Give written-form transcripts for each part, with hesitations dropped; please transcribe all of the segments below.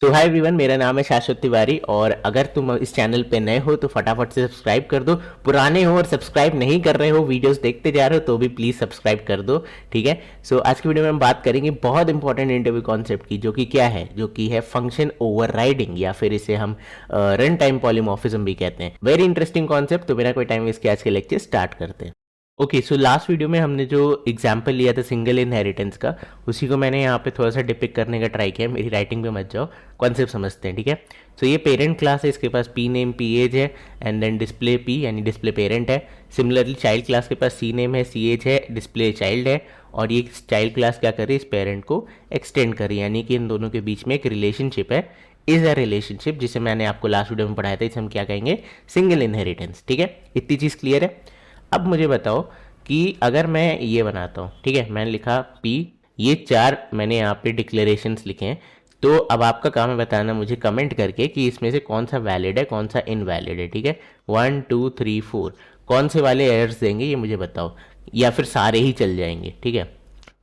तो hi everyone, मेरा नाम है शाश्वत तिवारी और अगर तुम इस चैनल पे नए हो तो फटाफट से सब्सक्राइब कर दो। पुराने हो और सब्सक्राइब नहीं कर रहे हो, वीडियोस देखते जा रहे हो तो भी प्लीज़ सब्सक्राइब कर दो। ठीक है। सो आज की वीडियो में हम बात करेंगे बहुत इंपॉर्टेंट इंटरव्यू कॉन्सेप्ट की, जो कि क्या है, जो कि है फंक्शन ओवरराइडिंग या फिर इसे हम रन टाइम पॉलीमॉर्फिज्म भी कहते हैं। Very interesting concept. तो बिना कोई टाइम वेस्ट के आज के लेक्चर स्टार्ट करते हैं। ओके, सो लास्ट वीडियो में हमने जो एग्जाम्पल लिया था सिंगल इनहेरिटेंस का, उसी को मैंने यहाँ पे थोड़ा सा डिपिक करने का ट्राई किया। मेरी राइटिंग पे मत जाओ, कॉन्सेप्ट समझते हैं। ठीक है। सो ये पेरेंट क्लास है, इसके पास पी नेम पी एज है एंड देन डिस्प्ले पी यानी डिस्प्ले पेरेंट है। सिमिलरली चाइल्ड क्लास के पास सी नेम है, सी एज है, डिस्प्ले चाइल्ड है। और ये चाइल्ड क्लास क्या कर रही है, इस पेरेंट को एक्सटेंड कर रही है, यानी कि इन दोनों के बीच में एक रिलेशनशिप है। इज अ रिलेशनशिप, जिसे मैंने आपको लास्ट वीडियो में पढ़ाया था, इसे हम क्या कहेंगे, सिंगल इनहेरिटेंस। ठीक है, इतनी चीज़ क्लियर है। अब मुझे बताओ कि अगर मैं ये बनाता हूँ, ठीक है, मैंने लिखा P, ये चार मैंने यहाँ पे डिक्लेरेशंस लिखे हैं। तो अब आपका काम है बताना मुझे कमेंट करके कि इसमें से कौन सा वैलिड है, कौन सा इनवैलिड है। ठीक है, 1 2 3 4 कौन से वाले एरर्स देंगे ये मुझे बताओ, या फिर सारे ही चल जाएंगे। ठीक है।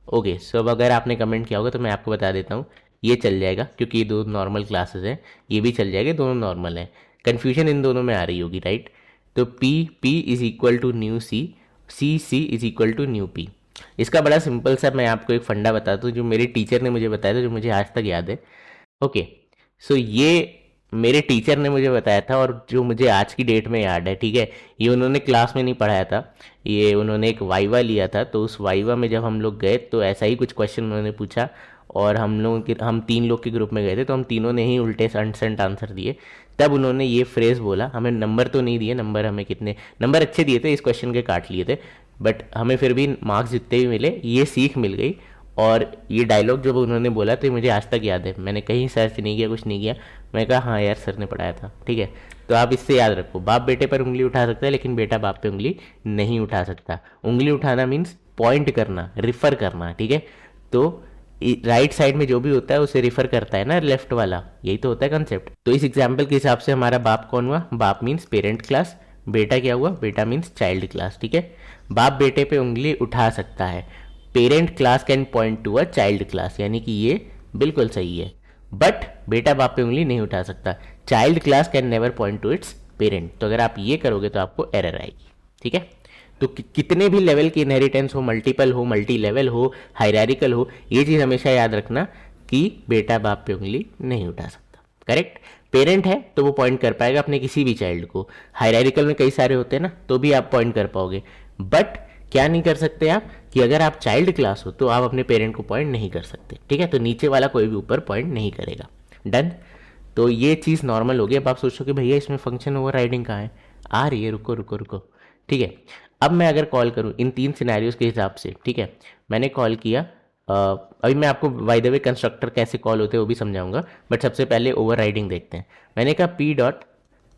ओके, सो अब अगर आपने कमेंट किया होगा तो मैं आपको बता देता हूँ, ये चल जाएगा क्योंकि ये दो नॉर्मल क्लासेस हैं। ये भी चल जाएगा, दोनों नॉर्मल हैं। कन्फ्यूजन इन दोनों में आ रही होगी, राइट। तो P is equal to new C is equal to new P। इसका बड़ा सिंपल सा मैं आपको एक फंडा बताता हूँ, जो मेरे टीचर ने मुझे बताया था, जो मुझे आज तक याद है। ओके, सो ये मेरे टीचर ने मुझे बताया था और जो मुझे आज की डेट में याद है। ठीक है, ये उन्होंने क्लास में नहीं पढ़ाया था, ये उन्होंने एक वाइवा लिया था। तो उस वाइवा में जब हम लोग गए तो ऐसा ही कुछ क्वेश्चन उन्होंने पूछा और हम तीन लोग के ग्रुप में गए थे, तो हम तीनों ने ही उल्टे सेंट आंसर दिए। तब उन्होंने ये फ्रेज़ बोला, हमें नंबर तो नहीं दिए, नंबर हमें कितने नंबर अच्छे दिए थे, इस क्वेश्चन के काट लिए थे, बट हमें फिर भी मार्क्स जितने भी मिले, ये सीख मिल गई। और ये डायलॉग जब उन्होंने बोला तो मुझे आज तक याद है। मैंने कहीं सर्च नहीं किया, कुछ नहीं किया, मैं कहा हाँ यार सर ने पढ़ाया था। ठीक है, तो आप इससे याद रखो, बाप बेटे पर उंगली उठा सकता है लेकिन बेटा बाप पे उंगली नहीं उठा सकता। उंगली उठाना मीन्स पॉइंट करना, रिफर करना। ठीक है, तो राइट साइड में जो भी होता है उसे रिफर करता है ना लेफ्ट वाला, यही तो होता है कंसेप्ट। तो इस एग्जाम्पल के हिसाब से हमारा बाप कौन हुआ, बाप मीन्स पेरेंट क्लास, बेटा क्या हुआ, बेटा मीन्स चाइल्ड क्लास। ठीक है, बाप बेटे पे उंगली उठा सकता है, parent class can point to a child class, यानी कि ये बिल्कुल सही है। बट बेटा बाप पे उंगली नहीं उठा सकता, child class can never point two it's parent. तो अगर आप ये करोगे तो आपको एरर आएगी। ठीक है, तो कितने भी लेवल की इनहेरिटेंस हो, मल्टीपल हो, मल्टी लेवल हो, हायरारिकल हो, ये चीज़ हमेशा याद रखना कि बेटा बाप पे उंगली नहीं उठा सकता। करेक्ट। पेरेंट है तो वो पॉइंट कर पाएगा अपने किसी भी चाइल्ड को, हायरारिकल में कई सारे होते हैं ना, तो भी आप पॉइंट कर पाओगे। बट क्या नहीं कर सकते आप, कि अगर आप चाइल्ड क्लास हो तो आप अपने पेरेंट को पॉइंट नहीं कर सकते। ठीक है, तो नीचे वाला कोई भी ऊपर पॉइंट नहीं करेगा। डन। तो ये चीज़ नॉर्मल हो गई। अब आप सोचो कि भैया इसमें फंक्शन ओवर राइडिंग कहाँ है, आ रही है, रुको रुको रुको। ठीक है, अब मैं अगर कॉल करूँ इन तीन सिनेरियोज के हिसाब से, ठीक है, मैंने कॉल किया, अभी मैं आपको बाय द वे कंस्ट्रक्टर कैसे कॉल होते हैं वो भी समझाऊंगा, बट सबसे पहले ओवर राइडिंग देखते हैं। मैंने कहा P डॉट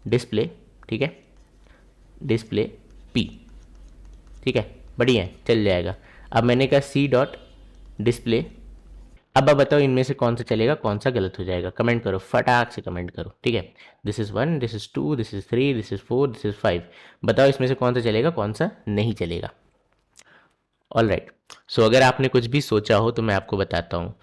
डिस्प्ले, ठीक है, डिस्प्ले P, ठीक है, बढ़िया है, चल जाएगा। अब मैंने कहा C डॉट डिस्प्ले, अब आप बताओ इनमें से कौन सा चलेगा, कौन सा गलत हो जाएगा। कमेंट करो, फटाक से कमेंट करो। ठीक है, this is 1, this is 2, this is 3, this is 4, this is 5। बताओ इसमें से कौन सा चलेगा, कौन सा नहीं चलेगा। ऑल राइट, सो अगर आपने कुछ भी सोचा हो तो मैं आपको बताता हूँ।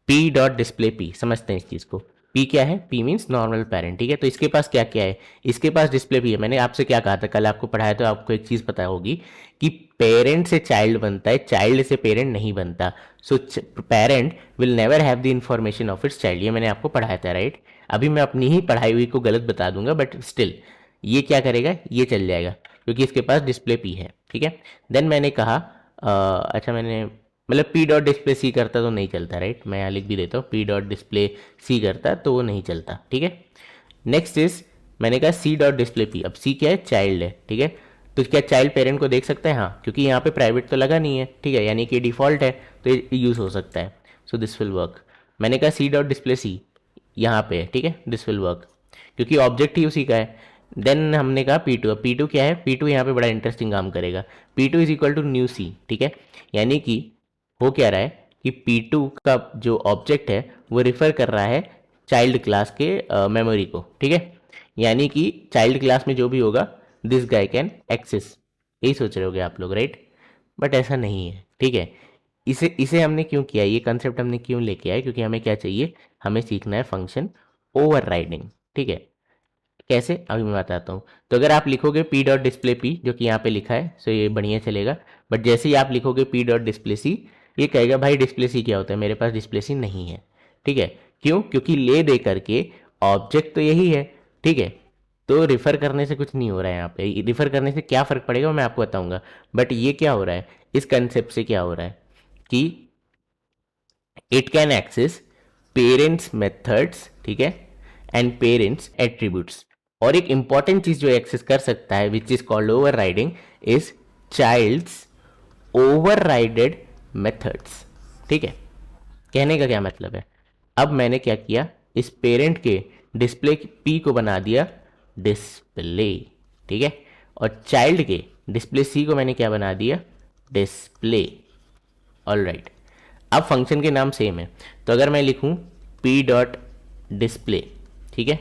P डॉट डिस्प्ले P, समझते हैं इस चीज़ को। P क्या है, P मीन्स नॉर्मल पेरेंट। ठीक है, तो इसके पास क्या क्या है, इसके पास डिस्प्ले P है। मैंने आपसे क्या कहा था, कल आपको पढ़ाया तो आपको एक चीज़ पता होगी कि पेरेंट से चाइल्ड बनता है, चाइल्ड से पेरेंट नहीं बनता। So parent will never have the information of its child, ये मैंने आपको पढ़ाया था, राइट। अभी मैं अपनी ही पढ़ाई हुई को गलत बता दूंगा, बट स्टिल ये क्या करेगा, ये चल जाएगा क्योंकि इसके पास डिस्प्ले P है। ठीक है, देन मैंने कहा अच्छा, मैंने मतलब P डॉट डिस्प्ले सी करता तो नहीं चलता, राइट। मैं यहाँ लिख भी देता हूँ, P डॉट डिस्प्ले सी करता तो वो नहीं चलता। ठीक है, नेक्स्ट इज मैंने कहा C डॉट डिस्प्ले P। अब C क्या है, चाइल्ड है। ठीक है, तो क्या चाइल्ड पेरेंट को देख सकता है, हाँ, क्योंकि यहाँ पे प्राइवेट तो लगा नहीं है। ठीक है, यानी कि डिफ़ॉल्ट है तो ये यूज़ हो सकता है। So this will work. मैंने कहा C डॉट डिस्प्ले C यहाँ पे है, ठीक है, दिस विल वर्क क्योंकि ऑब्जेक्ट ही उसी का है। देन हमने कहा P2। अब P2 क्या है, P2 यहाँ पे बड़ा इंटरेस्टिंग काम करेगा। P2 is equal to new C। ठीक है, यानी कि हो क्या रहा है कि P2 का जो ऑब्जेक्ट है वो रिफर कर रहा है चाइल्ड क्लास के मेमोरी को। ठीक है, यानी कि चाइल्ड क्लास में जो भी होगा दिस गाय कैन एक्सेस, यही सोच रहे होगे आप लोग, राइट। बट ऐसा नहीं है। ठीक है, इसे इसे हमने क्यों किया, ये कंसेप्ट हमने क्यों लेके आए, क्योंकि हमें क्या चाहिए, हमें सीखना है फंक्शन ओवरराइडिंग। ठीक है, कैसे अभी मैं बताता हूँ। तो अगर आप लिखोगे पी डॉट डिस्प्ले पी, जो कि यहाँ पे लिखा है, सो ये बढ़िया चलेगा। बट जैसे ही आप लिखोगे पी डॉट डिस्प्ले सी, ये कहेगा भाई डिस्प्ले सी क्या होता है, मेरे पास डिस्प्ले सी नहीं है। ठीक है, क्यों? क्योंकि ले दे करके ऑब्जेक्ट तो यही है। ठीक है, तो रिफर करने से कुछ नहीं हो रहा है यहाँ पे। रिफर करने से क्या फर्क पड़ेगा वो मैं आपको बताऊंगा। बट ये क्या हो रहा है, इस कंसेप्ट से क्या हो रहा है कि it can access parents methods, ठीक है, एंड पेरेंट्स एट्रीब्यूट्स। और एक इंपॉर्टेंट चीज जो एक्सेस कर सकता है which is called overriding is child's overrided methods. ठीक है, कहने का क्या मतलब है, अब मैंने क्या किया, इस पेरेंट के डिस्प्ले पी को बना दिया डिस्प्ले। ठीक है, और चाइल्ड के डिस्प्ले सी को मैंने क्या बना दिया, डिस्प्ले। ऑल राइट, अब फंक्शन के नाम सेम है। तो अगर मैं लिखूं पी डॉट डिस्प्ले, ठीक है,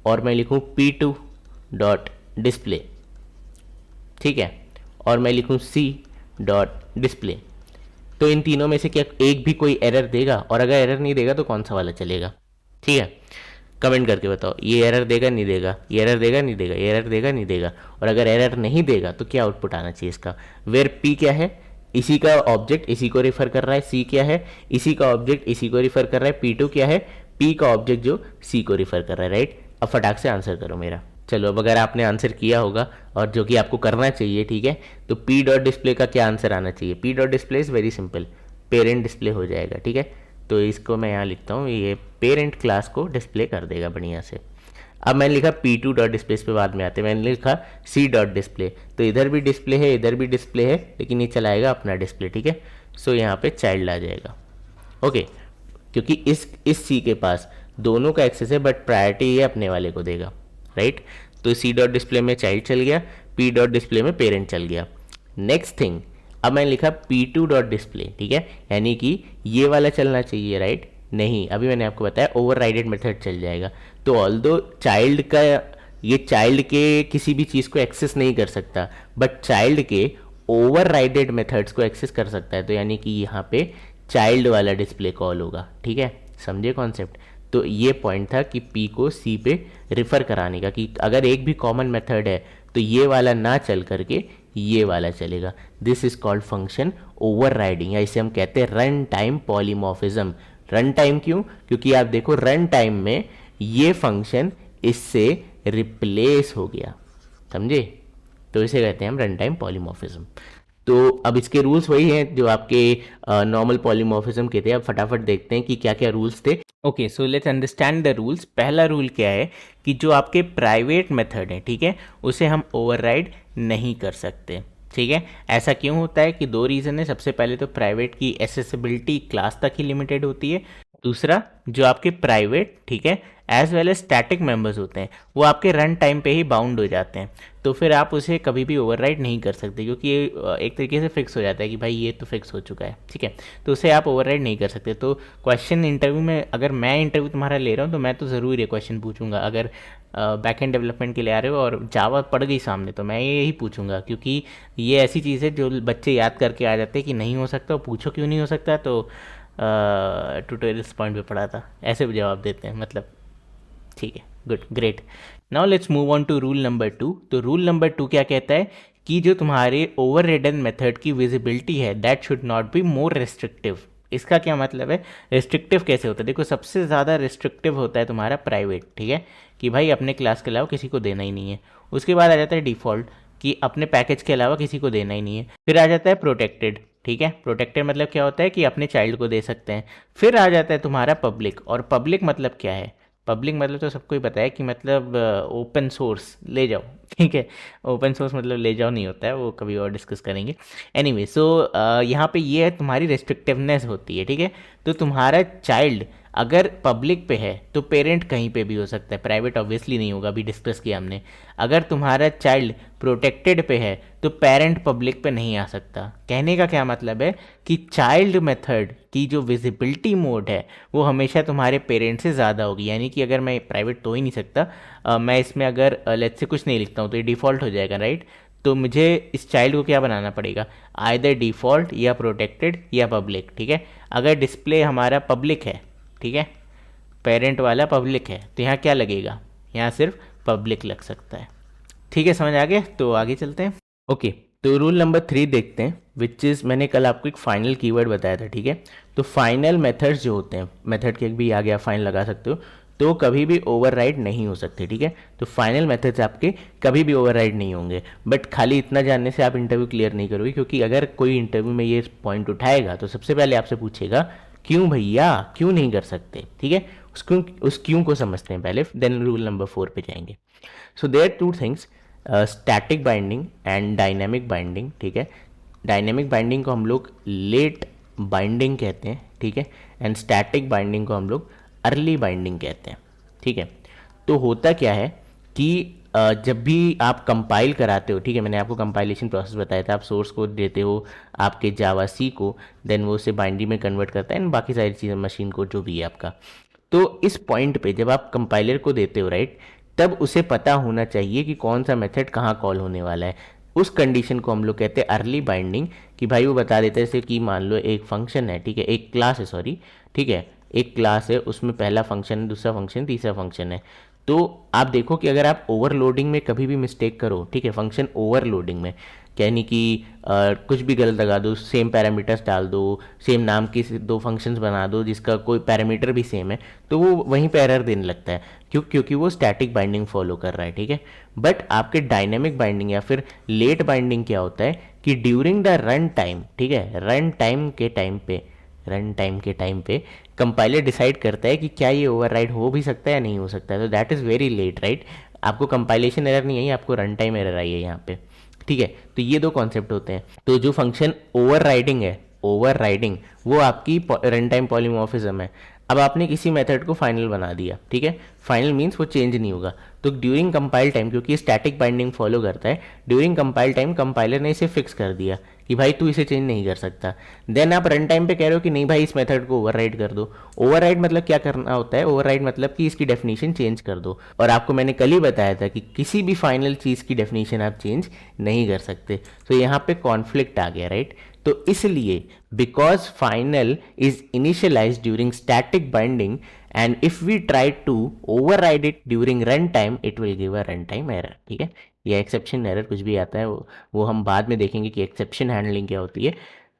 और मैं लिखूं पी टू डॉट डिस्प्ले, ठीक है, और मैं लिखूं सी डॉट डिस्प्ले, तो इन तीनों में से क्या एक भी कोई एरर देगा? और अगर एरर नहीं देगा तो कौन सा वाला चलेगा? ठीक है, कमेंट करके बताओ, ये एरर देगा नहीं देगा, ये एरर देगा नहीं देगा, ये एरर देगा नहीं देगा। और अगर एरर नहीं देगा तो क्या आउटपुट आना चाहिए इसका? वेयर पी क्या है, इसी का ऑब्जेक्ट इसी को रिफर कर रहा है। सी क्या है, इसी का ऑब्जेक्ट इसी को रिफर कर रहा है। पी टू क्या है, पी का ऑब्जेक्ट जो सी को रिफर कर रहा है। राइट, अब फटाक से आंसर करो मेरा। चलो, अब अगर आपने आंसर किया होगा और जो कि आपको करना चाहिए, ठीक है, तो पी डॉट डिस्प्ले का क्या आंसर आना चाहिए? P dot display is very simple, parent display हो जाएगा। ठीक है, तो इसको मैं यहाँ लिखता हूँ, ये पेरेंट क्लास को डिस्प्ले कर देगा बढ़िया से। अब मैंने लिखा पी टू डॉट डिस्प्ले, इस पे बाद में आते हैं। मैंने लिखा सी डॉट डिस्प्ले, तो इधर भी डिस्प्ले है इधर भी डिस्प्ले है, लेकिन ये चलाएगा अपना डिस्प्ले। ठीक है, सो यहाँ पे चाइल्ड आ जाएगा। ओके, क्योंकि इस सी के पास दोनों का एक्सेस है, बट प्रायोरिटी ये अपने वाले को देगा। राइट, तो सी डॉट डिस्प्ले में चाइल्ड चल गया, पी डॉट डिस्प्ले में पेरेंट चल गया। नेक्स्ट थिंग, अब मैंने लिखा पी टू डॉट डिस्प्ले, ठीक है, यानी कि ये वाला चलना चाहिए। राइट, नहीं, अभी मैंने आपको बताया ओवर राइडेड मेथड चल जाएगा। तो ऑल्दो चाइल्ड का, ये चाइल्ड के किसी भी चीज़ को एक्सेस नहीं कर सकता, बट चाइल्ड के ओवर राइडेड मेथड्स को एक्सेस कर सकता है। तो यानी कि यहाँ पे चाइल्ड वाला डिस्प्ले कॉल होगा। ठीक है, समझे कॉन्सेप्ट? तो ये पॉइंट था कि पी को सी पे रिफर कराने का, कि अगर एक भी कॉमन मेथड है तो ये वाला ना चल करके ये वाला चलेगा। This is called function over riding, या इसे हम कहते हैं run time polymorphism. Run time क्यों? क्योंकि आप देखो रन टाइम में ये फंक्शन इससे रिप्लेस हो गया, समझे? तो इसे कहते हैं हम रन टाइम पॉलीमॉर्फिज्म। तो अब इसके रूल्स वही हैं जो आपके नॉर्मल पॉलीमॉर्फिज्म के थे। अब फटाफट देखते हैं कि क्या क्या रूल्स थे। Okay, so let's understand the rules. पहला रूल क्या है कि जो आपके प्राइवेट मेथड है, ठीक है, उसे हम ओवरराइड नहीं कर सकते। ठीक है, ऐसा क्यों होता है? कि दो रीज़न है। सबसे पहले तो प्राइवेट की एसेसिबिलिटी क्लास तक ही लिमिटेड होती है। दूसरा, जो आपके प्राइवेट, ठीक है, as well as static members होते हैं, वो आपके रन टाइम पे ही बाउंड हो जाते हैं। तो फिर आप उसे कभी भी ओवरराइड नहीं कर सकते, क्योंकि ये एक तरीके से फिक्स हो जाता है कि भाई ये तो फिक्स हो चुका है। ठीक है, तो उसे आप ओवरराइड नहीं कर सकते। तो क्वेश्चन इंटरव्यू में, अगर मैं इंटरव्यू तुम्हारा ले रहा हूँ तो मैं तो ज़रूर ये क्वेश्चन पूछूंगा। अगर बैक एंड डेवलपमेंट के लिए आ रहे हो और जावा पड़ गई सामने, तो मैं यही पूछूंगा, क्योंकि ये ऐसी चीज़ है जो बच्चे याद करके आ जाते हैं कि नहीं हो सकता। पूछो क्यों नहीं हो सकता, तो ट्यूटोरियल्स पॉइंट पे पढ़ा था, ऐसे भी जवाब देते हैं मतलब। ठीक है, good, great. Now let's move on to rule number 2। तो रूल नंबर 2 क्या कहता है कि जो तुम्हारे ओवर रिडन मेथड की विजिबिलिटी है, that should not be more restrictive. इसका क्या मतलब है? रेस्ट्रिक्टिव कैसे होता है? देखो, सबसे ज़्यादा रेस्ट्रिक्टिव होता है तुम्हारा प्राइवेट, ठीक है, कि भाई अपने क्लास के अलावा किसी को देना ही नहीं है। उसके बाद आ जाता है डिफ़ॉल्ट, कि अपने पैकेज के अलावा किसी को देना ही नहीं है। फिर आ जाता है प्रोटेक्टेड, ठीक है, प्रोटेक्टेड मतलब क्या होता है कि अपने चाइल्ड को दे सकते हैं। फिर आ जाता है तुम्हारा पब्लिक, और पब्लिक मतलब क्या है? पब्लिक मतलब तो सबको ही पता है कि मतलब ओपन सोर्स ले जाओ। ठीक है, ओपन सोर्स मतलब ले जाओ नहीं होता है, वो कभी और डिस्कस करेंगे। एनीवे, सो यहाँ पे ये है तुम्हारी रेस्ट्रिक्टिवनेस होती है। ठीक है, तो तुम्हारा चाइल्ड अगर पब्लिक पे है तो पेरेंट कहीं पे भी हो सकता है, प्राइवेट ऑब्वियसली नहीं होगा, अभी डिस्कस किया हमने। अगर तुम्हारा चाइल्ड प्रोटेक्टेड पे है तो पेरेंट पब्लिक पे नहीं आ सकता। कहने का क्या मतलब है कि चाइल्ड मेथड की जो विजिबिलिटी मोड है वो हमेशा तुम्हारे पेरेंट से ज़्यादा होगी। यानी कि अगर मैं प्राइवेट तो ही नहीं सकता, मैं इसमें अगर लेट्स से कुछ नहीं लिखता हूँ तो ये डिफ़ॉल्ट हो जाएगा। राइट, तो मुझे इस चाइल्ड को क्या बनाना पड़ेगा? आइदर डिफ़ॉल्ट या प्रोटेक्टेड या पब्लिक। ठीक है, अगर डिस्प्ले हमारा पब्लिक है, ठीक है, पेरेंट वाला पब्लिक है, तो यहाँ क्या लगेगा, यहाँ सिर्फ पब्लिक लग सकता है। ठीक है, समझ आ गया? तो आगे चलते हैं। ओके, तो रूल नंबर 3 देखते हैं, विच इज़ मैंने कल आपको एक फाइनल कीवर्ड बताया था। ठीक है, तो फाइनल मेथड्स जो होते हैं, मेथड के भी आगे आप फाइन लगा सकते हो, तो कभी भी ओवरराइड नहीं हो सकते। ठीक है, तो फाइनल मेथड्स आपके कभी भी ओवरराइड नहीं होंगे। बट खाली इतना जानने से आप इंटरव्यू क्लियर नहीं करोगे, क्योंकि अगर कोई इंटरव्यू में ये पॉइंट उठाएगा तो सबसे पहले आपसे पूछेगा क्यों भैया, क्यों नहीं कर सकते। ठीक है, उस क्यों को समझते हैं पहले, देन रूल नंबर 4 पे जाएंगे। So there two things, static binding and dynamic binding. ठीक है, डायनेमिक बाइंडिंग को हम लोग लेट बाइंडिंग कहते हैं। ठीक है, एंड स्टैटिक बाइंडिंग को हम लोग अर्ली बाइंडिंग कहते हैं। ठीक है, तो होता क्या है कि जब भी आप कंपाइल कराते हो, ठीक है, मैंने आपको कंपाइलेशन प्रोसेस बताया था, आप सोर्स कोड देते हो आपके जावा सी को, देन वो उसे बाइनरी में कन्वर्ट करता है एंड बाकी सारी चीज़ें, मशीन कोड जो भी है आपका। तो इस पॉइंट पे जब आप कंपाइलर को देते हो, राइट, तब उसे पता होना चाहिए कि कौन सा मेथड कहाँ कॉल होने वाला है। उस कंडीशन को हम लोग कहते हैं अर्ली बाइंडिंग, कि भाई वो बता देता है, जैसे कि मान लो एक फंक्शन है, ठीक है, एक क्लास है, सॉरी, ठीक है, एक क्लास है, उसमें पहला फंक्शन है, दूसरा फंक्शन, तीसरा फंक्शन है। तो आप देखो कि अगर आप ओवरलोडिंग में कभी भी मिस्टेक करो, ठीक है, फंक्शन ओवरलोडिंग में, यानी कि कुछ भी गलत लगा दो, सेम पैरामीटर्स डाल दो, सेम नाम की दो फंक्शंस बना दो जिसका कोई पैरामीटर भी सेम है, तो वो वहीं पे एरर देने लगता है, क्योंकि वो स्टैटिक बाइंडिंग फॉलो कर रहा है। ठीक है, बट आपके डायनेमिक बाइंडिंग या फिर लेट बाइंडिंग क्या होता है कि ड्यूरिंग द रन टाइम, ठीक है, रन टाइम के टाइम पे कंपाइलर डिसाइड करता है कि क्या ये ओवरराइड हो भी सकता है या नहीं हो सकता है। तो that is very late, right. आपको कंपाइलेशन एरर नहीं आई, आपको रन टाइम एरर आई है यहाँ पे। ठीक है, तो ये दो कॉन्सेप्ट होते हैं। तो जो फंक्शन ओवरराइडिंग है, ओवरराइडिंग, वो आपकी रन टाइम पॉलीमॉर्फिज्म है। अब आपने किसी मेथड को फाइनल बना दिया, ठीक है, फाइनल मीन्स वो चेंज नहीं होगा। तो ड्यूरिंग कंपाइल टाइम, क्योंकि स्टैटिक बाइंडिंग फॉलो करता है, ड्यूरिंग कंपाइल टाइम कंपाइलर ने इसे फिक्स कर दिया कि भाई तू इसे चेंज नहीं कर सकता। देन आप रन टाइम पे कह रहे हो कि नहीं भाई इस मेथड को ओवरराइड कर दो। ओवरराइड मतलब क्या करना होता है, ओवरराइड मतलब कि इसकी डेफिनेशन चेंज कर दो। और आपको मैंने कल ही बताया था कि किसी भी फाइनल चीज़ की डेफिनेशन आप चेंज नहीं कर सकते। तो यहाँ पे कॉन्फ्लिक्ट आ गया, राइट। तो इसलिए because final is initialized during static binding and if we try to override it during run time, it will give a run time error. ठीक है, ये एक्सेप्शन एरर कुछ भी आता है वो हम बाद में देखेंगे कि एक्सेप्शन हैंडलिंग क्या होती है।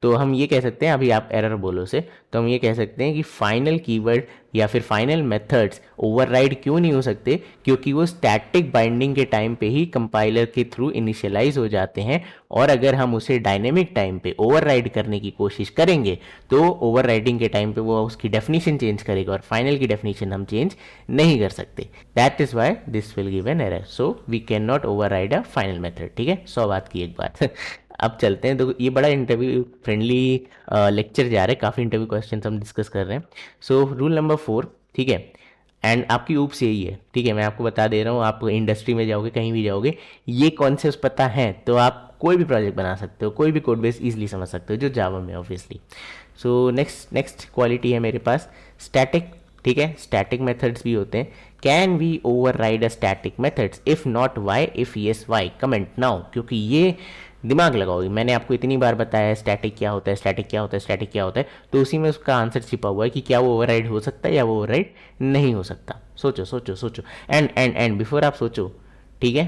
तो हम ये कह सकते हैं, अभी आप एरर बोलो से, तो हम ये कह सकते हैं कि फाइनल कीवर्ड या फिर फाइनल मेथड्स ओवरराइड क्यों नहीं हो सकते, क्योंकि वो स्टैटिक बाइंडिंग के टाइम पे ही कंपाइलर के थ्रू इनिशियलाइज हो जाते हैं। और अगर हम उसे डायनेमिक टाइम पे ओवरराइड करने की कोशिश करेंगे तो ओवरराइडिंग के टाइम पे वो उसकी डेफिनेशन चेंज करेगा और फाइनल की डेफिनेशन हम चेंज नहीं कर सकते। That is why this will give an error, so we can not override a final method. ठीक है, 100 बात की एक बात। अब चलते हैं, तो ये बड़ा इंटरव्यू फ्रेंडली लेक्चर जा रहा है, काफ़ी इंटरव्यू क्वेश्चन हम डिस्कस कर रहे हैं। सो रूल नंबर 4, ठीक है, एंड आपकी ऊप्स यही है, ठीक है, मैं आपको बता दे रहा हूँ, आप इंडस्ट्री में जाओगे, कहीं भी जाओगे, ये कॉन्सेप्ट पता है तो आप कोई भी प्रोजेक्ट बना सकते हो, कोई भी कोड बेस ईजिली समझ सकते हो, जो जावा में ऑब्वियसली। सो नेक्स्ट क्वालिटी है मेरे पास स्टैटिक। ठीक है, स्टैटिक मेथड्स भी होते हैं। Can we override a static methods, if not why, if yes why, comment now. क्योंकि ये दिमाग लगाओगे, मैंने आपको इतनी बार बताया है स्टैटिक क्या होता है, स्टैटिक क्या होता है, स्टैटिक क्या होता है, तो उसी में उसका आंसर छिपा हुआ है कि क्या वो ओवरराइड हो सकता है या वो ओवरराइड नहीं हो सकता। सोचो सोचो सोचो, एंड बिफोर आप सोचो, ठीक है,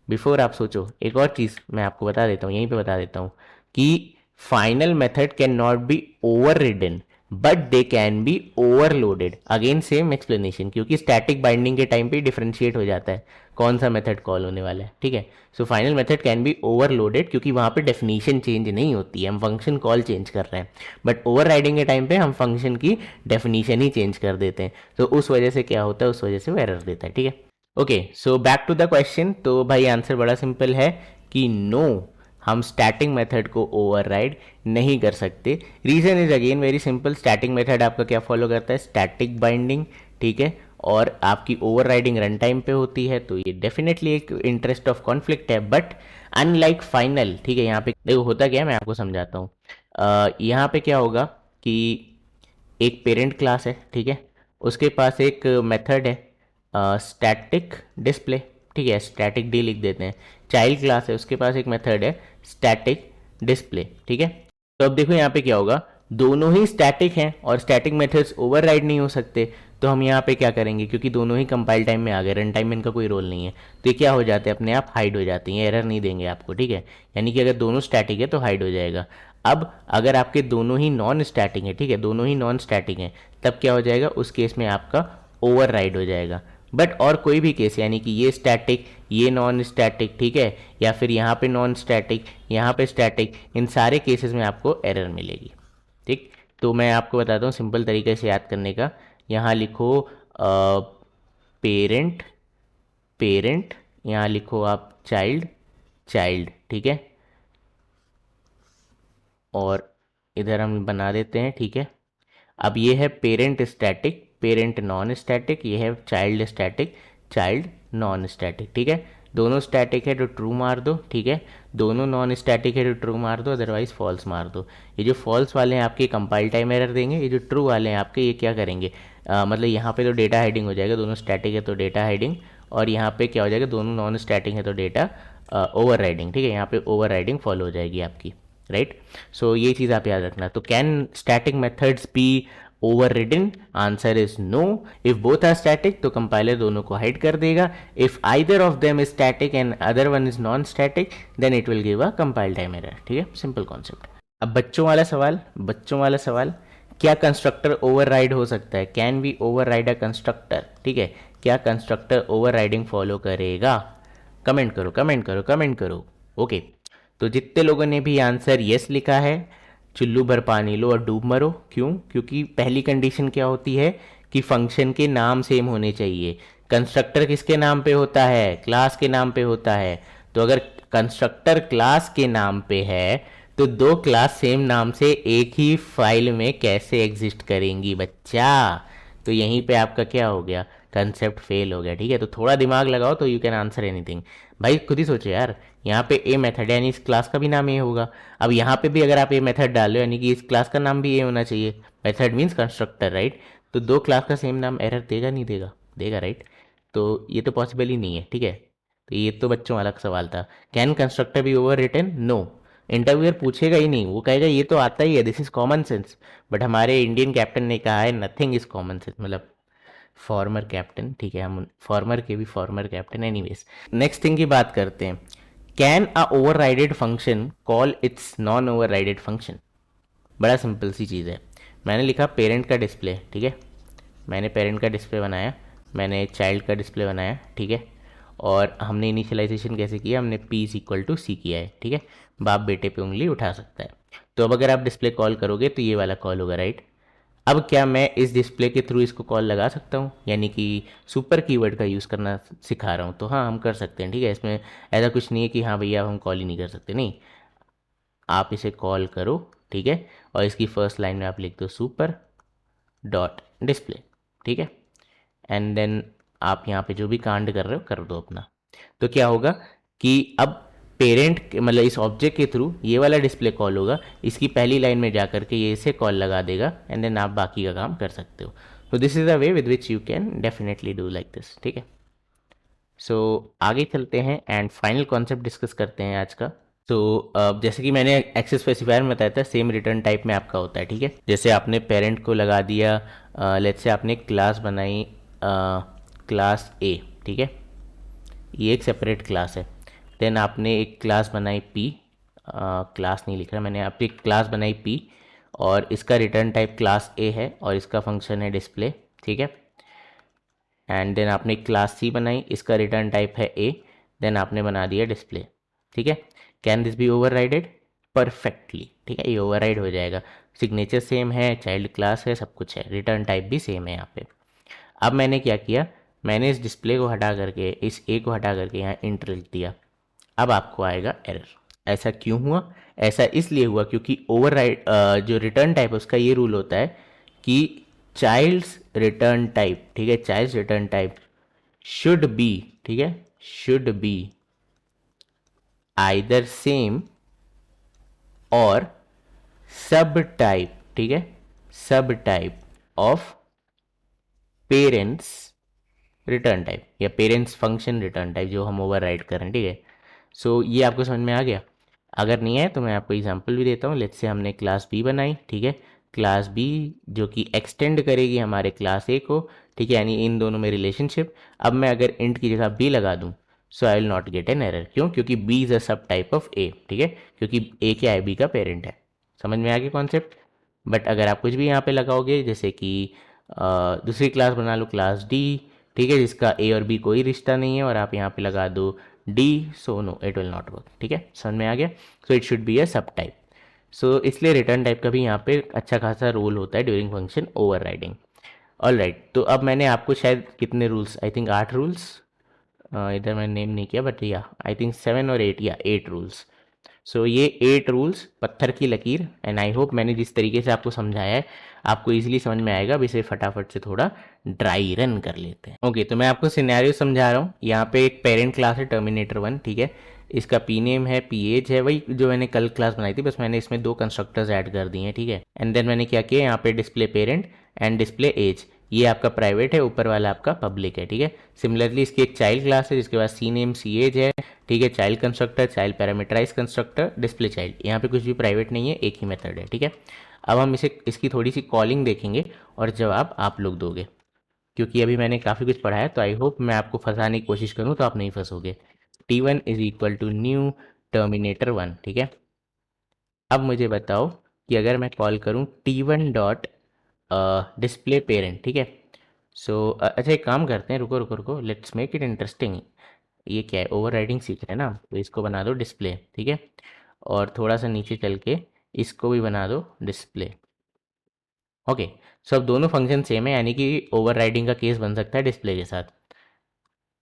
बिफोर आप सोचो, एक और चीज़ मैं आपको बता देता हूँ, यहीं पे बता देता हूँ कि final method can not be over ridden but they can be overloaded. Again same explanation, क्योंकि स्टैटिक बाइंडिंग के टाइम पे डिफरेंशिएट हो जाता है कौन सा मेथड कॉल होने वाला है। ठीक है, so final method can be overloaded क्योंकि वहाँ पे डेफिनेशन चेंज नहीं होती है, हम फंक्शन कॉल चेंज कर रहे हैं। बट ओवर राइडिंग के टाइम पे हम फंक्शन की डेफिनेशन ही चेंज कर देते हैं, तो उस वजह से क्या होता है, उस वजह से वो एरर देता है। ठीक है, okay, so back to the question. तो भाई आंसर बड़ा सिंपल है कि नो, हम स्टैटिक मेथड को ओवरराइड नहीं कर सकते। Reason is again very simple, static method आपका क्या फॉलो करता है, स्टैटिक बाइंडिंग। ठीक है, और आपकी ओवरराइडिंग रन टाइम पे होती है, तो ये डेफिनेटली एक इंटरेस्ट ऑफ कॉन्फ्लिक्ट है। बट अनलाइक फाइनल, ठीक है, यहाँ पे देखो होता क्या है, मैं आपको समझाता हूँ। यहाँ पे क्या होगा कि एक पेरेंट क्लास है, ठीक है, उसके पास एक मेथड है स्टैटिक डिस्प्ले। ठीक है, स्टैटिक डी लिख देते हैं। चाइल्ड क्लास है, उसके पास एक मेथड है स्टैटिक डिस्प्ले। ठीक है, तो अब देखो यहाँ पे क्या होगा, दोनों ही स्टैटिक हैं और स्टैटिक मेथड्स ओवरराइड नहीं हो सकते, तो हम यहाँ पे क्या करेंगे, क्योंकि दोनों ही कंपाइल टाइम में आ गए, रन टाइम में इनका कोई रोल नहीं है, तो ये क्या हो जाते हैं, अपने आप हाइड हो जाती हैं, एरर नहीं देंगे आपको, ठीक है। यानी कि अगर दोनों स्टैटिक है तो हाइड हो जाएगा। अब अगर आपके दोनों ही नॉन स्टैटिक है, ठीक है, दोनों ही नॉन स्टैटिक हैं, तब क्या हो जाएगा, उस केस में आपका ओवर राइड हो जाएगा। बट और कोई भी केस, यानी कि ये स्टैटिक, ये नॉन स्टैटिक, ठीक है, या फिर यहाँ पे नॉन स्टैटिक, यहाँ पे स्टैटिक, इन सारे केसेस में आपको एरर मिलेगी, ठीक। तो मैं आपको बताता हूँ सिंपल तरीके से याद करने का। यहाँ लिखो पेरेंट, पेरेंट, यहाँ लिखो आप चाइल्ड, चाइल्ड, ठीक है, और इधर हम बना देते हैं, ठीक है। अब ये है parent static, parent non static, ये है child static, child non static, ठीक है। दोनों स्टैटिक है तो ट्रू मार दो, ठीक है। दोनों नॉन स्टैटिक है तो ट्रू मार दो, अदरवाइज फॉल्स मार दो। ये जो फॉल्स वाले हैं आपके कंपाइल टाइम एरर देंगे, ये जो ट्रू वाले हैं आपके ये क्या करेंगे, मतलब यहाँ पे तो डेटा हेडिंग हो जाएगा, दोनों स्टैटिक है तो डेटा हेडिंग, और यहाँ पे क्या हो जाएगा, दोनों नॉन स्टैटिक है तो डेटा ओवर राइडिंग, ठीक है, यहाँ पे ओवर राइडिंग फॉलो हो जाएगी आपकी, राइट। सो ये चीज़ आप याद रखना। तो can static methods be overridden? Answer is no. If both are static तो कंपाइलर दोनों को हाइड कर देगा। If either of them is static and other one is non static then it will give a compile time error, ठीक है, simple concept. अब बच्चों वाला सवाल, बच्चों वाला सवाल, क्या कंस्ट्रक्टर ओवरराइड हो सकता है, can be override a constructor, ठीक है, क्या कंस्ट्रक्टर ओवरराइडिंग फॉलो करेगा, कमेंट करो, कमेंट करो, कमेंट करो। ओके, तो जितने लोगों ने भी आंसर यस लिखा है, चुल्लू भर पानी लो और डूब मरो। क्यों? क्योंकि पहली कंडीशन क्या होती है कि फंक्शन के नाम सेम होने चाहिए। कंस्ट्रक्टर किसके नाम पे होता है? क्लास के नाम पे होता है। तो अगर कंस्ट्रक्टर क्लास के नाम पे है तो दो क्लास सेम नाम से एक ही फाइल में कैसे एग्जिस्ट करेंगी बच्चा? तो यहीं पे आपका क्या हो गया, कंसेप्ट फेल हो गया, ठीक है। तो थोड़ा दिमाग लगाओ तो यू कैन आंसर एनीथिंग। भाई खुद ही सोचो यार, यहाँ पे ए मेथड है यानी इस क्लास का भी नाम ए होगा। अब यहाँ पे भी अगर आप ए मेथड डाल लो यानी कि इस क्लास का नाम भी ए होना चाहिए। Method means constructor, right. तो दो क्लास का सेम नाम एरर देगा नहीं देगा? देगा, राइट। तो ये तो पॉसिबल ही नहीं है, ठीक है। तो ये तो बच्चों वाला सवाल था। Can constructor be overwritten? No. Interviewer पूछेगा ही नहीं, वो कहेगा ये तो आता ही है, this is common sense. But हमारे इंडियन कैप्टन ने कहा है नथिंग इज कॉमन सेंस, मतलब फॉर्मर कैप्टन, ठीक है, हम फॉर्मर के भी former captain. Anyways, next thing की बात करते हैं। Can a overrided function call its non overrided function? बड़ा सिंपल सी चीज़ है। मैंने लिखा पेरेंट का डिस्प्ले, ठीक है, मैंने पेरेंट का डिस्प्ले बनाया, मैंने चाइल्ड का डिस्प्ले बनाया, ठीक है, और हमने इनिशियलाइजेशन कैसे किया, हमने p इज इक्वल टू सी किया है, ठीक है। बाप बेटे पे उंगली उठा सकता है। तो अब अगर आप डिस्प्ले कॉल करोगे तो ये वाला कॉल होगा, राइट। अब क्या मैं इस डिस्प्ले के थ्रू इसको कॉल लगा सकता हूँ, यानी कि सुपर कीवर्ड का यूज़ करना सिखा रहा हूँ, तो हाँ हम कर सकते हैं, ठीक है। इसमें ऐसा कुछ नहीं है कि हाँ भैया हम कॉल ही नहीं कर सकते, नहीं, आप इसे कॉल करो, ठीक है। और इसकी फर्स्ट लाइन में आप लिख दो सुपर डॉट डिस्प्ले, ठीक है, एंड देन आप यहाँ पे जो भी कांड कर रहे हो कर दो अपना। तो क्या होगा कि अब पेरेंट मतलब इस ऑब्जेक्ट के थ्रू ये वाला डिस्प्ले कॉल होगा, इसकी पहली लाइन में जा करके ये इसे कॉल लगा देगा, एंड देन आप बाकी का काम कर सकते हो। तो this is the way with which you can definitely do like this, ठीक है। सो आगे चलते हैं एंड फाइनल कॉन्सेप्ट डिस्कस करते हैं आज का। तो जैसे कि मैंने एक्सेस स्पेसिफायर में बताया था, सेम रिटर्न टाइप में आपका होता है, ठीक है। जैसे आपने पेरेंट को लगा दिया, लेट्स से आपने क्लास बनाई क्लास ए, ठीक है, ये एक सेपरेट क्लास है। देन आपने एक क्लास बनाई पी, क्लास नहीं लिख रहा मैंने, आपने एक क्लास बनाई पी और इसका रिटर्न टाइप क्लास ए है और इसका फंक्शन है डिस्प्ले, ठीक है। एंड देन आपने क्लास सी बनाई, इसका रिटर्न टाइप है ए, देन आपने बना दिया डिस्प्ले, ठीक है। Can this be overrided? Perfectly, ठीक है, ये ओवर राइड हो जाएगा। सिग्नेचर सेम है, चाइल्ड क्लास है, सब कुछ है, रिटर्न टाइप भी सेम है यहाँ पे। अब मैंने क्या किया, मैंने इस डिस्प्ले को हटा करके, इस ए को हटा करके यहाँ इंट लिख दिया। अब आपको आएगा एरर। ऐसा क्यों हुआ? ऐसा इसलिए हुआ क्योंकि ओवर राइड जो रिटर्न टाइप है उसका ये रूल होता है कि चाइल्ड्स रिटर्न टाइप, ठीक है, child's return type should be, ठीक है, शुड बी आइदर सेम और सब टाइप, ठीक है, सब type of parents return type या पेरेंट्स फंक्शन रिटर्न टाइप जो हम ओवर राइड कर रहे हैं, ठीक है। सो ये आपको समझ में आ गया? अगर नहीं है तो मैं आपको एग्जांपल भी देता हूँ। लेट्स से हमने क्लास बी बनाई, ठीक है, क्लास बी जो कि एक्सटेंड करेगी हमारे क्लास ए को, ठीक है, यानी इन दोनों में रिलेशनशिप। अब मैं अगर इंट की जगह बी लगा दूं, so I will not get an error. क्यों? क्योंकि B is a sub type of ए, ठीक है, क्योंकि ए क्या है, बी का पेरेंट है। समझ में आ गया कॉन्सेप्ट? बट अगर आप कुछ भी यहाँ पे लगाओगे, जैसे कि दूसरी क्लास बना लो, क्लास डी, ठीक है, जिसका ए और बी कोई रिश्ता नहीं है, और आप यहाँ पे लगा दो D, so no it will not work. ठीक है, समझ में आ गया? So it should be a sub type. सो इसलिए रिटर्न टाइप का भी यहाँ पे अच्छा खासा रोल होता है during function overriding. All right, तो अब मैंने आपको शायद कितने रूल्स, आई थिंक 8 रूल्स, इधर मैंने नेम नहीं किया, बट या आई थिंक 7 और 8, या 8 रूल्स। सो ये 8 रूल्स पत्थर की लकीर, एंड आई होप मैंने जिस तरीके से आपको समझाया है आपको इजीली समझ में आएगा। अब इसे फटाफट से थोड़ा ड्राई रन कर लेते हैं। ओके, तो मैं आपको सिनेरियो समझा रहा हूँ। यहाँ पे एक पेरेंट क्लास है टर्मिनेटर 1, ठीक है, इसका पी नेम है, पी एज है, वही जो मैंने कल क्लास बनाई थी, बस मैंने इसमें 2 कंस्ट्रक्टर्स ऐड कर दिए हैं, ठीक है। एंड देन मैंने क्या किया, यहाँ पे display parent and display age, ये आपका प्राइवेट है, ऊपर वाला आपका पब्लिक है, ठीक है। सिमिलरली इसकी एक चाइल्ड क्लास है जिसके पास सी नेम सी एज है, ठीक है, child constructor, child parameterize constructor, display child, यहाँ पे कुछ भी प्राइवेट नहीं है, एक ही मेथड है, ठीक है। अब हम इसे इसकी थोड़ी सी कॉलिंग देखेंगे और जवाब आप लोग दोगे, क्योंकि अभी मैंने काफ़ी कुछ पढ़ा है, तो आई होप मैं आपको फंसाने की कोशिश करूँ तो आप नहीं फंसोगे। T1 is equal to new terminator 1, ठीक है। अब मुझे बताओ कि अगर मैं कॉल करूँ T1 डॉट डिस्प्ले पेरेंट, ठीक है। सो अच्छा, एक काम करते हैं, रुको रुको रुको, लेट्स मेक इट इंटरेस्टिंग। ये क्या है, ओवर राइडिंग सीख रहे हैं ना, तो इसको बना दो डिस्प्ले, ठीक है, और थोड़ा सा नीचे चल के इसको भी बना दो डिस्प्ले। ओके, सो अब दोनों फंक्शन सेम है, यानी कि ओवर राइडिंग का केस बन सकता है डिस्प्ले के साथ।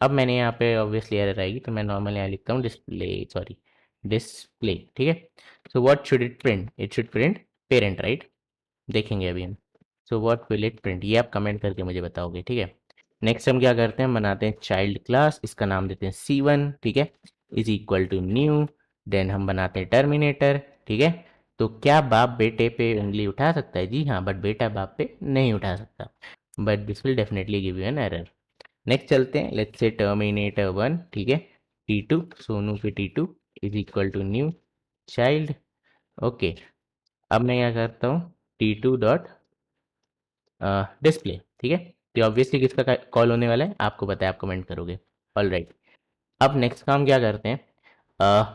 अब मैंने यहाँ पे ऑब्वियसली एरर आएगी, तो मैं नॉर्मल यहाँ लिखता हूँ डिस्प्ले, सॉरी, डिस्प्ले, ठीक है। So what should it print? It should print parent, right? देखेंगे अभी हम। So what will it print, ये आप कमेंट करके मुझे बताओगे, ठीक है। नेक्स्ट हम क्या करते हैं, बनाते हैं चाइल्ड क्लास, इसका नाम देते हैं C1, ठीक है, is equal to new. Then हम बनाते हैं टर्मिनेटर, ठीक है। तो क्या बाप बेटे पे उंगली उठा सकता है? जी हाँ, बट बेटा बाप पे नहीं उठा सकता, but this will definitely give you an error. Next चलते हैं, लेट्स से टर्मिनेटर 1, ठीक है, T2, सोनू पे T2 is equal to new child. Okay, अब मैं क्या करता हूँ, T2 डॉट डिस्प्ले, ठीक है। तो ऑब्वियसली किसका कॉल होने वाला है आपको पता है, आप कमेंट करोगे। ऑल राइट, अब नेक्स्ट काम क्या करते हैं,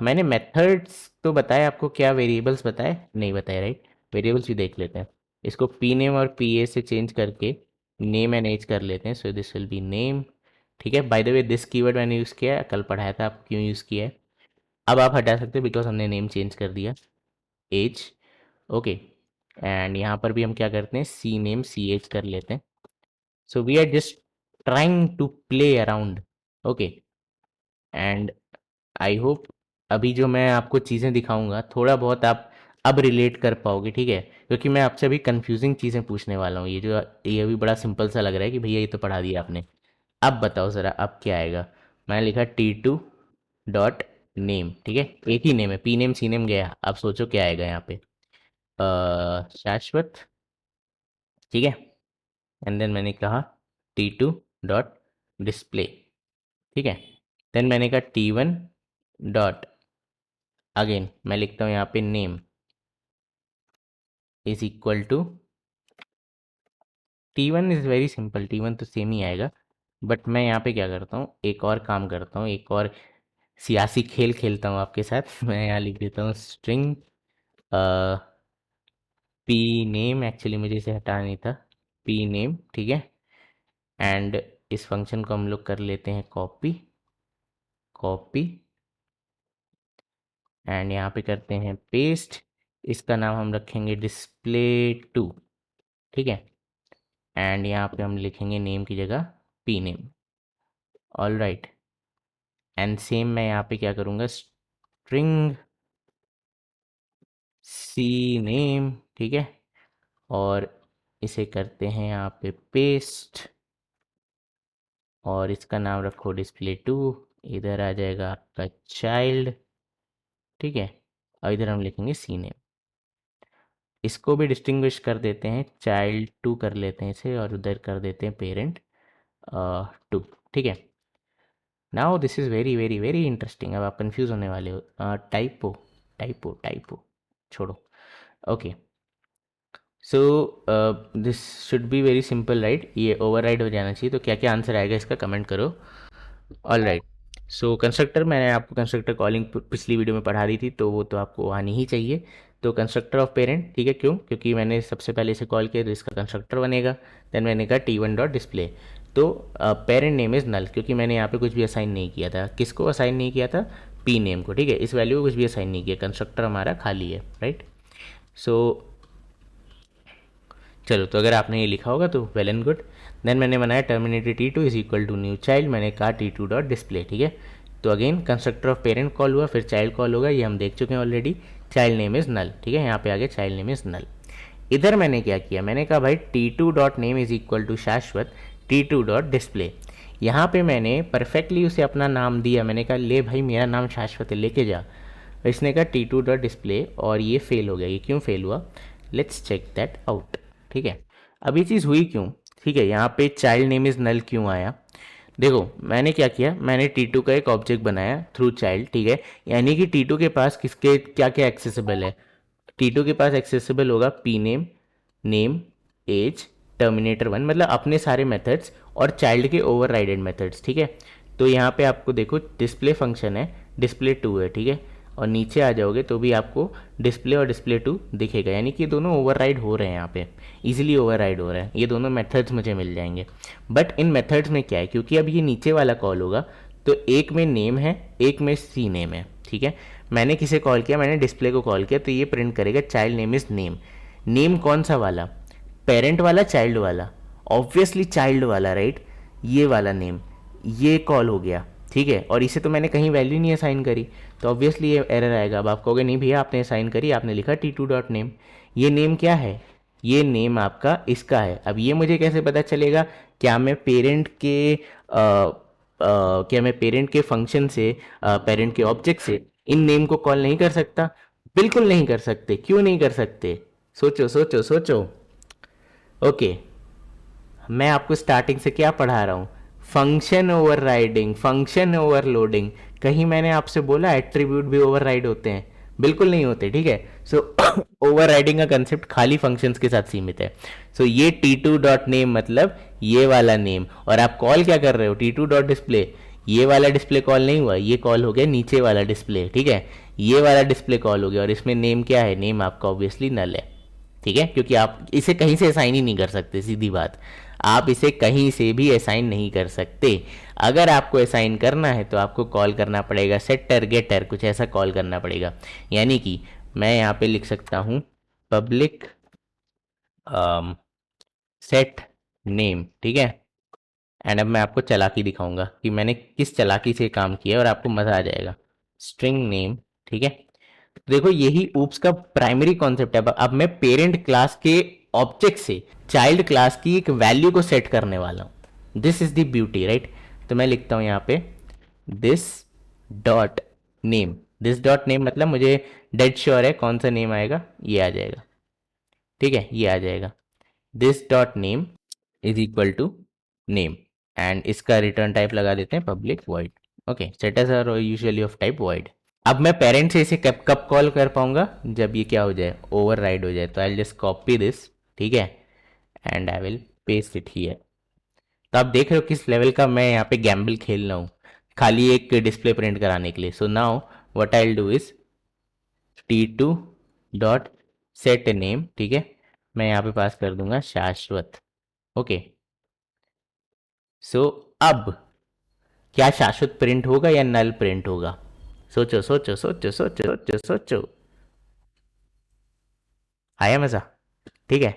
मैंने मेथड्स तो बताए आपको, क्या वेरिएबल्स बताए? नहीं बताए, राइट। वेरिएबल्स भी देख लेते हैं। इसको पी नेम और पी ए से चेंज करके नेम एंड एज कर लेते हैं, so this will be name, ठीक है। By the way this keyword मैंने यूज़ किया है, कल पढ़ाया था, आप क्यों यूज़ किया है। अब आप हटा सकते हो बिकॉज हमने नेम चेंज कर दिया, एज, ओके। एंड यहाँ पर भी हम क्या करते हैं, सी नेम सी एज कर लेते हैं। So we are just trying to play around, okay. And I hope अभी जो मैं आपको चीज़ें दिखाऊंगा थोड़ा बहुत आप अब रिलेट कर पाओगे, ठीक है, क्योंकि मैं आपसे अभी कंफ्यूजिंग चीज़ें पूछने वाला हूँ। ये अभी बड़ा सिंपल सा लग रहा है कि भैया ये तो पढ़ा दिया आपने। अब बताओ ज़रा, अब क्या आएगा। मैंने लिखा T2 डॉट नेम, ठीक है, एक ही नेम है, पी नेम सी नेम गया। अब सोचो क्या आएगा यहाँ पे, शाश्वत, ठीक है। एंड देन मैंने कहा T2 डॉट डिस्प्ले, ठीक है। देन मैंने कहा T1 डॉट, अगेन मैं लिखता हूँ यहाँ पे name is equal to T1 is very simple, T1 तो सेम ही आएगा। बट मैं यहाँ पे क्या करता हूँ, एक और काम करता हूँ, एक और सियासी खेल खेलता हूँ आपके साथ। मैं यहाँ लिख देता हूँ स्ट्रिंग पी नेम, एक्चुअली मुझे इसे हटाना नहीं था, पी नेम, ठीक है। एंड इस फंक्शन को हम लोग कर लेते हैं कॉपी, कॉपी, एंड यहाँ पे करते हैं पेस्ट। इसका नाम हम रखेंगे display2, ठीक है। एंड यहाँ पे हम लिखेंगे नेम की जगह P name. All right, and same मैं यहाँ पे क्या करूँगा, स्ट्रिंग सी नेम, ठीक है, और इसे करते हैं यहाँ पे पेस्ट, और इसका नाम रखो display2। इधर आ जाएगा आपका चाइल्ड, ठीक है, और इधर हम लिखेंगे सी नेम। इसको भी डिस्टिंग्विश कर देते हैं, चाइल्ड 2 कर लेते हैं इसे, और उधर कर देते हैं पेरेंट 2, ठीक है। Now this is very very very interesting. अब आप कंफ्यूज होने वाले हो, टाइपो, टाइपो, टाइपो छोड़ो, okay. So this should be very simple right, ये ओवरराइड हो जाना चाहिए। तो क्या क्या आंसर आएगा इसका कमेंट करो। ऑल राइट, सो कंस्ट्रक्टर, मैंने आपको कंस्ट्रक्टर कॉलिंग पिछली वीडियो में पढ़ा दी थी, तो वो तो आपको आनी ही चाहिए। तो कंस्ट्रक्टर ऑफ पेरेंट, ठीक है, क्यों? क्योंकि मैंने सबसे पहले इसे कॉल किया तो इसका कंस्ट्रक्टर बनेगा। देन मैंने कहा T1 डॉट डिस्प्ले, तो पेरेंट नेम इज़ नल, क्योंकि मैंने यहाँ पे कुछ भी असाइन नहीं किया था। किसको असाइन नहीं किया था? पी नेम को, ठीक है, इस वैल्यू को कुछ भी असाइन नहीं किया, कंस्ट्रक्टर हमारा खाली है, राइट। सो चलो, तो अगर आपने ये लिखा होगा तो वेल एंड गुड। देन मैंने बनाया terminated T2 is equal to new child, मैंने कहा T2 डॉट डिस्प्ले, ठीक है। तो again constructor of parent call हुआ, फिर चाइल्ड कॉल होगा, ये हम देख चुके हैं ऑलरेडी। चाइल्ड नेम इज़ नल, ठीक है, यहाँ पे आगे चाइल्ड नेम इज़ नल। इधर मैंने क्या किया, मैंने कहा भाई T2 dot name is equal to Shashwat T2 dot display. यहाँ पे मैंने परफेक्टली उसे अपना नाम दिया, मैंने कहा ले भाई मेरा नाम शाश्वत है, लेके जा। इसने कहा T2 डॉट डिस्प्ले, और ये फेल हो गया। ये क्यों फेल हुआ? लेट्स चेक दैट आउट, ठीक है। अब ये चीज़ हुई क्यों? ठीक है, यहाँ पे चाइल्ड नेम इज़ नल क्यों आया? देखो मैंने क्या किया, मैंने T2 का एक ऑब्जेक्ट बनाया थ्रू चाइल्ड, ठीक है। यानी कि T2 के पास किसके क्या क्या एक्सेसिबल है? T2 के पास एक्सेसिबल होगा P name, name, age, terminator 1, मतलब अपने सारे मेथड्स और चाइल्ड के ओवरराइडेड मेथड्स, ठीक है। तो यहाँ पे आपको देखो डिस्प्ले फंक्शन है, डिस्प्ले 2 है, ठीक है, और नीचे आ जाओगे तो भी आपको डिस्प्ले और डिस्प्ले 2 दिखेगा, यानी कि ये दोनों ओवरराइड हो रहे हैं, यहाँ पे इजीली ओवरराइड हो रहा है, ये दोनों मेथड्स मुझे मिल जाएंगे। बट इन मेथड्स में क्या है, क्योंकि अब ये नीचे वाला कॉल होगा, तो एक में नेम है, एक में सी नेम है, ठीक है। मैंने किसे कॉल किया? मैंने डिस्प्ले को कॉल किया, तो ये प्रिंट करेगा child name is name. Name कौन सा वाला? पेरेंट वाला, चाइल्ड वाला? ऑब्वियसली चाइल्ड वाला, राइट। ये वाला नेम, ये कॉल हो गया, ठीक है। और इसे तो मैंने कहीं वैल्यू नहीं असाइन करी, तो ऑब्वियसली ये एरर आएगा। अब आप कहोगे नहीं भैया आपने असाइन करी, आपने लिखा T2 डॉट नेम। ये नेम क्या है? ये नेम आपका इसका है। अब ये मुझे कैसे पता चलेगा? क्या मैं पेरेंट के क्या मैं पेरेंट के फंक्शन से, पेरेंट के ऑब्जेक्ट से इन नेम को कॉल नहीं कर सकता? बिल्कुल नहीं कर सकते। क्यों नहीं कर सकते? सोचो सोचो सोचो। ओके, मैं आपको स्टार्टिंग से क्या पढ़ा रहा हूँ? Function overriding, function overloading. कहीं मैंने आपसे बोला एट्रीब्यूट भी ओवरराइड होते हैं? बिल्कुल नहीं होते, ठीक है। सो ओवरराइडिंग का कंसेप्ट खाली फंक्शंस के साथ सीमित है। सो ये T2 डॉट नेम मतलब ये वाला नेम, और आप कॉल क्या कर रहे हो? T2 dot display. ये वाला डिस्प्ले कॉल नहीं हुआ, ये कॉल हो गया नीचे वाला डिस्प्ले, ठीक है। ये वाला डिस्प्ले कॉल हो गया, और इसमें नेम क्या है? नेम आपका ऑब्वियसली नल है, ठीक है, क्योंकि आप इसे कहीं से असाइन ही नहीं कर सकते, सीधी बात। आप इसे कहीं से भी असाइन नहीं कर सकते। अगर आपको असाइन करना है तो आपको कॉल करना पड़ेगा सेटर गेटर, कुछ ऐसा कॉल करना पड़ेगा। यानी कि मैं यहाँ पे लिख सकता हूँ पब्लिक सेट नेम, ठीक है। एंड अब मैं आपको चालाकी दिखाऊंगा कि मैंने किस चालाकी से काम किया, और आपको मजा आ जाएगा। स्ट्रिंग नेम, ठीक है। तो देखो यही ऊप्स का प्राइमरी कॉन्सेप्ट है। अब मैं पेरेंट क्लास के ऑब्जेक्ट से चाइल्ड क्लास की एक वैल्यू को सेट करने वाला हूं। This is the beauty, right. तो मैं लिखता हूं यहाँ पे this dot name. This dot name मतलब मुझे डेड श्योर है कौन सा नेम आएगा, ये आ जाएगा, ठीक है, ये आ जाएगा। This dot name is equal to name, and इसका रिटर्न टाइप लगा देते हैं public void. Okay, setters are usually of type void. अब मैं पेरेंट से इसे कब कब कॉल कर पाऊंगा? जब ये क्या हो जाए, ओवरराइड हो जाए। तो आई जस्ट कॉपी दिस, ठीक है, and I will paste it here. तो आप देख रहे हो किस लेवल का मैं यहाँ पे गैम्बल खेल रहा हूँ, खाली एक डिस्प्ले प्रिंट कराने के लिए। So now what I will do is T2 dot set name, ठीक है, मैं यहाँ पे पास कर दूंगा शाश्वत। ओके, सो अब क्या शाश्वत प्रिंट होगा या नल प्रिंट होगा? सोचो सोचो सोचो सोचो सोचो सोचो। आया मजा? ठीक है।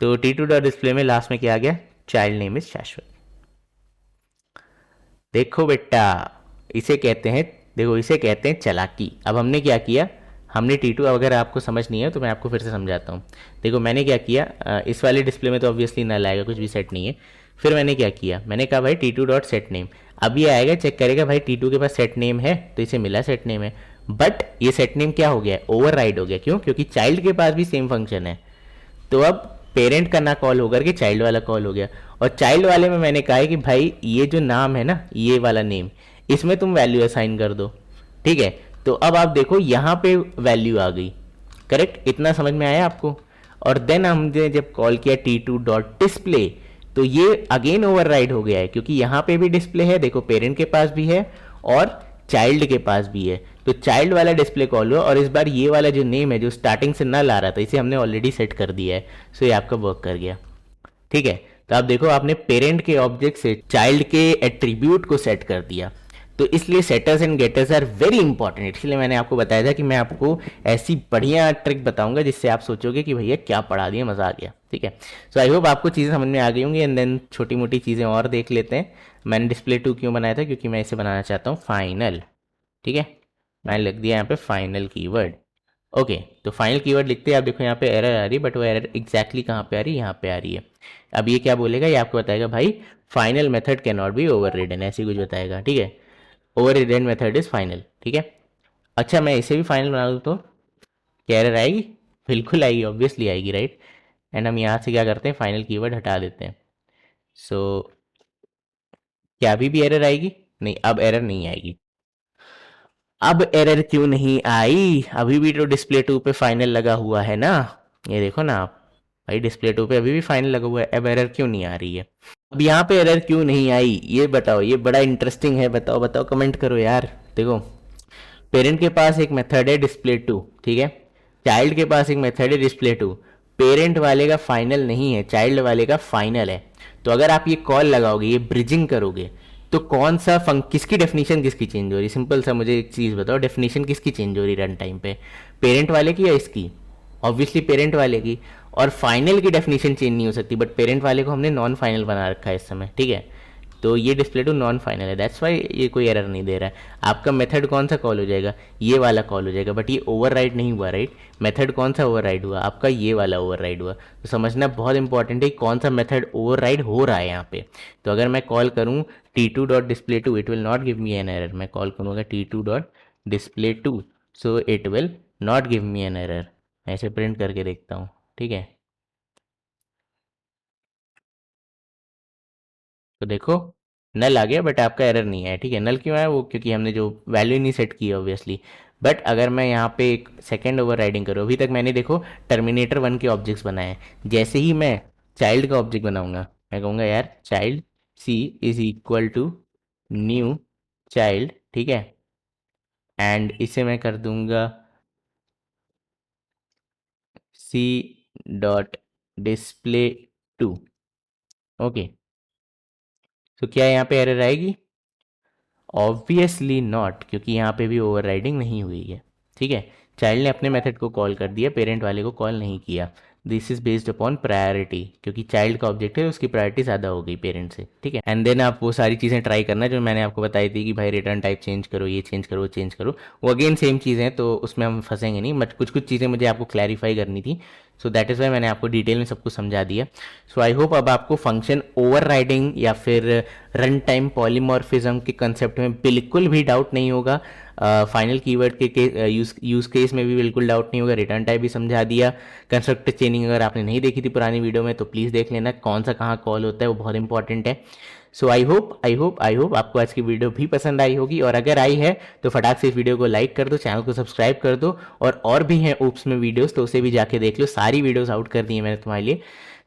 तो T2 डॉट डिस्प्ले में लास्ट में क्या आ गया? चाइल्ड नेम इज शाश्वत। देखो बेटा, इसे कहते हैं, देखो इसे कहते हैं चालाकी। अब हमने क्या किया, हमने T2, अगर आपको समझ नहीं है तो मैं आपको फिर से समझाता हूँ। देखो मैंने क्या किया, इस वाले डिस्प्ले में तो ऑब्वियसली नल आएगा, कुछ भी सेट नहीं है। फिर मैंने क्या किया, मैंने कहा भाई T2 डॉट सेट नेम। अब ये आएगा, चेक करेगा भाई T2 के पास सेट नेम है, तो इसे मिला सेट नेम है। बट ये सेट नेम क्या हो गया? ओवरराइड हो गया। क्यों? क्योंकि चाइल्ड के पास भी सेम फंक्शन है। तो अब पेरेंट का ना कॉल होकर के चाइल्ड वाला कॉल हो गया, और चाइल्ड वाले में मैंने कहा है कि भाई ये जो नाम है ना, ये वाला नेम, इसमें तुम वैल्यू असाइन कर दो, ठीक है। तो अब आप देखो यहाँ पे वैल्यू आ गई, करेक्ट। इतना समझ में आया आपको? और देन हमने जब कॉल किया T2 डॉट डिस्प्ले, तो ये अगेन ओवरराइड हो गया है, क्योंकि यहाँ पे भी डिस्प्ले है, देखो पेरेंट के पास भी है और चाइल्ड के पास भी है, तो चाइल्ड वाला डिस्प्ले कॉल हुआ, और इस बार ये वाला जो नेम है जो स्टार्टिंग से ना ला रहा था, इसे हमने ऑलरेडी सेट कर दिया है, सो ये आपका वर्क कर गया। ठीक है, तो आप देखो आपने पेरेंट के ऑब्जेक्ट से चाइल्ड के एट्रीब्यूट को सेट कर दिया। तो इसलिए setters and getters are very important, इसलिए मैंने आपको बताया था कि मैं आपको ऐसी बढ़िया ट्रिक बताऊंगा जिससे आप सोचोगे कि भैया क्या पढ़ा दिया, मजा आ गया। ठीक है, सो आई होप आपको चीज़ें समझ में आ गई होंगी। एंड देन छोटी मोटी चीज़ें और देख लेते हैं। मैंने डिस्प्ले 2 क्यों बनाया था, क्योंकि मैं इसे बनाना चाहता हूँ फाइनल। ठीक है, मैंने लिख दिया यहाँ पे फाइनल कीवर्ड। ओके, तो फाइनल कीवर्ड लिखते हैं, आप देखो यहाँ पे एरर आ रही है, बट वो एरर एग्जैक्टली कहाँ पे आ रही है, यहाँ पे आ रही है। अब ये क्या बोलेगा, ये आपको बताएगा भाई final method can not be over ridden, ऐसी कुछ बताएगा। ठीक है, over ridden method is final. ठीक है, अच्छा मैं इसे भी फाइनल बना दूँ तो क्या एरर आएगी, बिल्कुल आएगी, ऑब्वियसली आएगी, राइट। एंड हम यहाँ से क्या करते हैं, फाइनल कीवर्ड हटा देते हैं। सो क्या अभी भी एरर आएगी, नहीं अब एरर नहीं आएगी। अब एरर क्यों नहीं आई, अभी भी तो डिस्प्ले 2 पे फाइनल लगा हुआ है ना, ये देखो ना आप, भाई डिस्प्ले 2 पे अभी भी फाइनल लगा हुआ है, अब एरर क्यों नहीं आ रही है। अब यहाँ पे एरर क्यों नहीं आई ये बताओ, ये बड़ा इंटरेस्टिंग है, बताओ बताओ, कमेंट करो यार। देखो पेरेंट के पास एक मेथड है डिस्प्ले 2, ठीक है, चाइल्ड के पास एक मेथड है डिस्प्ले 2, पेरेंट वाले का फाइनल नहीं है, चाइल्ड वाले का फाइनल है। तो अगर आप ये कॉल लगाओगे, ये ब्रिजिंग करोगे, तो कौन सा किसकी डेफिनेशन किसकी चेंज हो रही, सिंपल सा मुझे एक चीज़ बताओ, डेफिनेशन किसकी चेंज हो रही रन टाइम पे, पेरेंट वाले की या इसकी, ऑब्वियसली पेरेंट वाले की। और फाइनल की डेफिनेशन चेंज नहीं हो सकती, बट पेरेंट वाले को हमने नॉन फाइनल बना रखा है इस समय। ठीक है, तो ये डिस्प्ले टू नॉन फाइनल है, दैट्स वाई ये कोई एरर नहीं दे रहा है। आपका मेथड कौन सा कॉल हो जाएगा, ये वाला कॉल हो जाएगा, बट ये ओवरराइड नहीं हुआ, राइट। मेथड कौन सा ओवरराइड हुआ, आपका ये वाला ओवरराइड हुआ। तो समझना बहुत इंपॉर्टेंट है कौन सा मेथड ओवरराइड हो रहा है यहाँ पे। तो अगर मैं कॉल करूँ T2 dot display two, it will not give me an error. मैं कॉल करूँगा T2 dot display two, so it will not give me an error. मैं ऐसे प्रिंट करके देखता हूँ। ठीक है, तो देखो नल आ गया, बट आपका एरर नहीं है। ठीक है, नल क्यों आया, वो क्योंकि हमने जो वैल्यू नहीं सेट की ऑब्वियसली। बट अगर मैं यहाँ पे एक सेकेंड ओवर राइडिंग करूँ, अभी तक मैंने देखो टर्मिनेटर 1 के ऑब्जेक्ट्स बनाए हैं। जैसे ही मैं चाइल्ड का ऑब्जेक्ट बनाऊंगा, मैं कहूँगा यार child C is equal to new child. ठीक है, एंड इसे मैं कर दूंगा C dot display two. Okay, तो क्या यहाँ पे एरर आएगी, ऑब्वियसली नॉट, क्योंकि यहाँ पे भी ओवरराइडिंग नहीं हुई है। ठीक है, चाइल्ड ने अपने मेथड को कॉल कर दिया, पेरेंट वाले को कॉल नहीं किया। This is based upon priority, क्योंकि चाइल्ड का ऑब्जेक्ट है, उसकी प्रायोरिटी ज़्यादा हो गई पेरेंट से। ठीक है, एंड देन आप वो सारी चीज़ें ट्राई करना जो मैंने आपको बताई थी कि भाई रिटर्न टाइप चेंज करो, ये चेंज करो, वो चेंज करो। वो अगेन सेम चीज़ें हैं, तो उसमें हम फंसेंगे नहीं, बट कुछ कुछ चीज़ें मुझे आपको क्लैरिफाई करनी थी। सो दैट इज़ वाई मैंने आपको डिटेल में सब कुछ समझा दिया। सो आई होप अब आपको फंक्शन ओवरराइडिंग या फिर रन टाइम पॉलीमॉर्फिज्म के कंसेप्ट में बिल्कुल भी डाउट नहीं होगा। फाइनल कीवर्ड के यूज केस में भी बिल्कुल डाउट नहीं होगा। रिटर्न टाइप भी समझा दिया। कंस्ट्रक्टर चेनिंग अगर आपने नहीं देखी थी पुरानी वीडियो में तो प्लीज़ देख लेना, कौन सा कहाँ कॉल होता है, वो बहुत इंपॉर्टेंट है। सो आई होप आपको आज की वीडियो भी पसंद आई होगी, और अगर आई है तो फटाक से इस वीडियो को लाइक कर दो, चैनल को सब्सक्राइब कर दो, और भी हैं ऊप्स में वीडियोस, तो उसे भी जाके देख लो, सारी वीडियोस आउट कर दी है मैंने तुम्हारे लिए।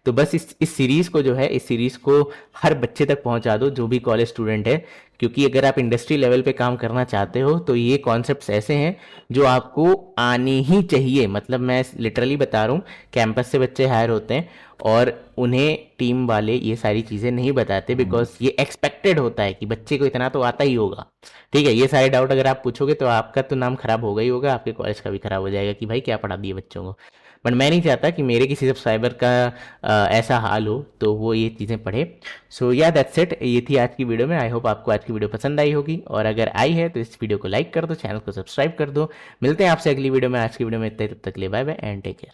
तो बस इस सीरीज़ को जो है, इस सीरीज़ को हर बच्चे तक पहुंचा दो जो भी कॉलेज स्टूडेंट है, क्योंकि अगर आप इंडस्ट्री लेवल पे काम करना चाहते हो तो ये कॉन्सेप्ट्स ऐसे हैं जो आपको आने ही चाहिए। मतलब मैं लिटरली बता रहा हूँ, कैंपस से बच्चे हायर होते हैं और उन्हें टीम वाले ये सारी चीज़ें नहीं बताते, बिकॉज ये एक्सपेक्टेड होता है कि बच्चे को इतना तो आता ही होगा। ठीक है, ये सारे डाउट अगर आप पूछोगे तो आपका तो नाम खराब होगा ही होगा, आपके कॉलेज का भी खराब हो जाएगा कि भाई क्या पढ़ा दिए बच्चों को। बट मैं नहीं चाहता कि मेरे किसी सब्सक्राइबर का ऐसा हाल हो, तो वो ये चीज़ें पढ़े। सो या दैट्स इट, ये थी आज की वीडियो में। आई होप आपको आज की वीडियो पसंद आई होगी, और अगर आई है तो इस वीडियो को लाइक कर दो, चैनल को सब्सक्राइब कर दो। मिलते हैं आपसे अगली वीडियो में, आज की वीडियो में इतने, तब तक ले bye bye and take care.